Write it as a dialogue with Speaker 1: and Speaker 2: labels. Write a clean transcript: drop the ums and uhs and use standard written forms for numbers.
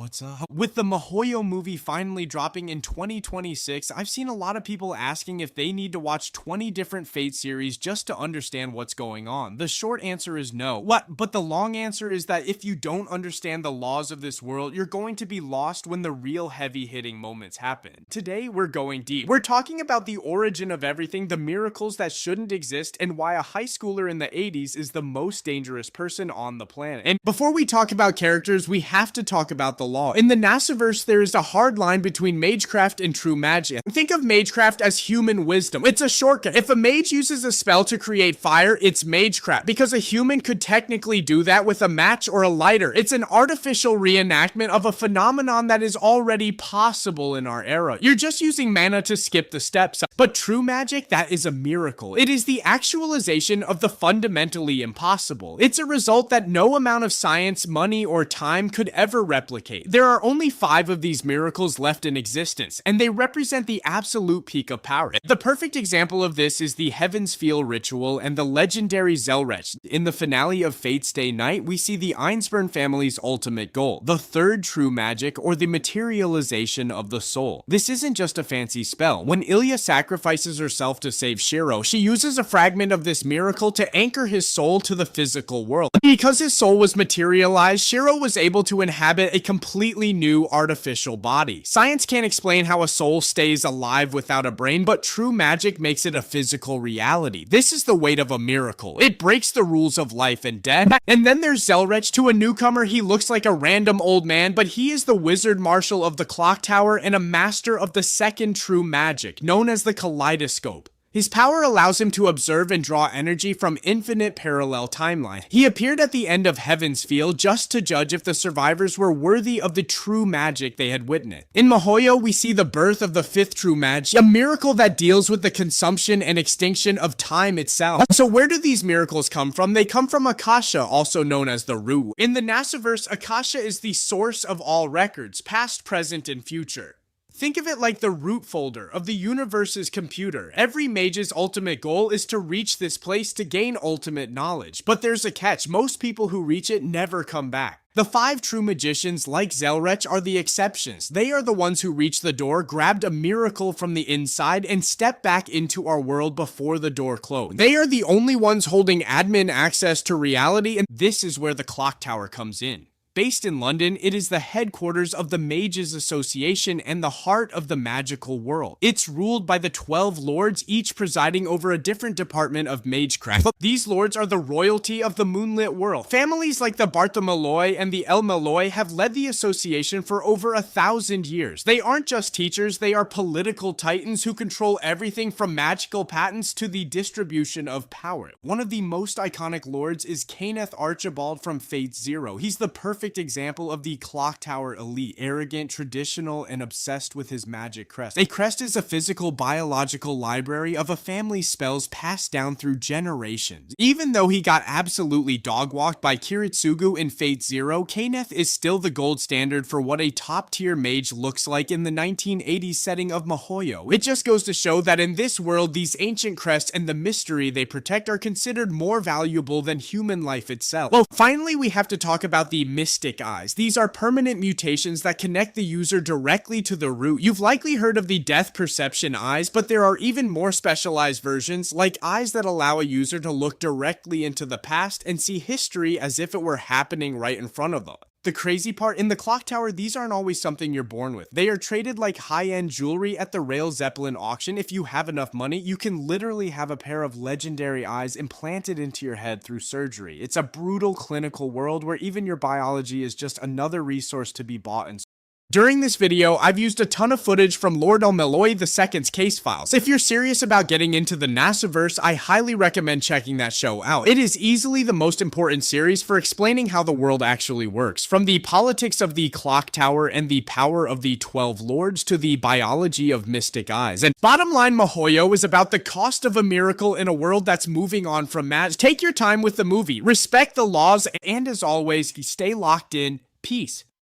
Speaker 1: what's up? With the Mahoyo movie finally dropping in 2026, I've seen a lot of people asking if they need to watch 20 different Fate series just to understand what's going on. The short answer is no. But the long answer is that if you don't understand the laws of this world, you're going to be lost when the real heavy-hitting moments happen. Today, we're going deep. We're talking about the origin of everything, the miracles that shouldn't exist, and why a high schooler in the 80s is the most dangerous person on the planet. And before we talk about characters, we have to talk about the law. In the Nasuverse, there is a hard line between Magecraft and true magic. Think of Magecraft as human wisdom. It's a shortcut. If a mage uses a spell to create fire, it's Magecraft, because a human could technically do that with a match or a lighter. It's an artificial reenactment of a phenomenon that is already possible in our era. You're just using mana to skip the steps. But true magic, that is a miracle. It is the actualization of the fundamentally impossible. It's a result that no amount of science, money, or time could ever replicate. There are only 5 of these miracles left in existence, and they represent the absolute peak of power. The perfect example of this is the Heaven's Feel ritual and the legendary Zelrech. In the finale of Fate's Day Night, we see the Ainsburn family's ultimate goal, the third true magic, or the materialization of the soul. This isn't just a fancy spell. When Ilya sacrifices herself to save Shiro, she uses a fragment of this miracle to anchor his soul to the physical world. Because his soul was materialized, Shiro was able to inhabit a completely new artificial body. Science can't explain how a soul stays alive without a brain, but true magic makes it a physical reality. This is the weight of a miracle. It breaks the rules of life and death. And then there's Zelrech. To a newcomer, he looks like a random old man, but he is the wizard marshal of the clock tower and a master of the second true magic, known as the kaleidoscope. His power allows him to observe and draw energy from infinite parallel timelines. He appeared at the end of Heaven's Feel just to judge if the survivors were worthy of the true magic they had witnessed. In Mahoyo, we see the birth of the 5th true magic, a miracle that deals with the consumption and extinction of time itself. So where do these miracles come from? They come from Akasha, also known as the Root. In the Nasuverse, Akasha is the source of all records, past, present, and future. Think of it like the root folder of the universe's computer. Every mage's ultimate goal is to reach this place to gain ultimate knowledge. But there's a catch. Most people who reach it never come back. The 5 true magicians, like Zelrech, are the exceptions. They are the ones who reached the door, grabbed a miracle from the inside, and stepped back into our world before the door closed. They are the only ones holding admin access to reality, and this is where the clock tower comes in. Based in London, it is the headquarters of the Mages Association and the heart of the magical world. It's ruled by the 12 lords, each presiding over a different department of Magecraft. These lords are the royalty of the moonlit world. Families like the El-Melloi and the El-Melloi have led the association for over 1,000 years. They aren't just teachers, they are political titans who control everything from magical patents to the distribution of power. One of the most iconic lords is Kayneth Archibald from Fate Zero. He's the perfect example of the clock tower elite, arrogant, traditional, and obsessed with his magic crest. A crest is a physical, biological library of a family's spells passed down through generations. Even though he got absolutely dog-walked by Kiritsugu in Fate Zero, Kayneth is still the gold standard for what a top-tier mage looks like in the 1980s setting of Mahoyo. It just goes to show that in this world, these ancient crests and the mystery they protect are considered more valuable than human life itself. Well, finally, we have to talk about the mystic eyes. These are permanent mutations that connect the user directly to the root. You've likely heard of the death perception eyes, but there are even more specialized versions, like eyes that allow a user to look directly into the past and see history as if it were happening right in front of them. The crazy part, in the clock tower, these aren't always something you're born with. They are traded like high-end jewelry at the Rail Zeppelin auction. If you have enough money, you can literally have a pair of legendary eyes implanted into your head through surgery. It's a brutal clinical world where even your biology is just another resource to be bought and sold. During this video, I've used a ton of footage from Lord El-Melloi II's case files. If you're serious about getting into the Nasuverse, I highly recommend checking that show out. It is easily the most important series for explaining how the world actually works, from the politics of the clock tower and the power of the 12 lords to the biology of mystic eyes. And bottom line, Mahoyo is about the cost of a miracle in a world that's moving on from magic. Take your time with the movie, respect the laws, and as always, stay locked in. Peace.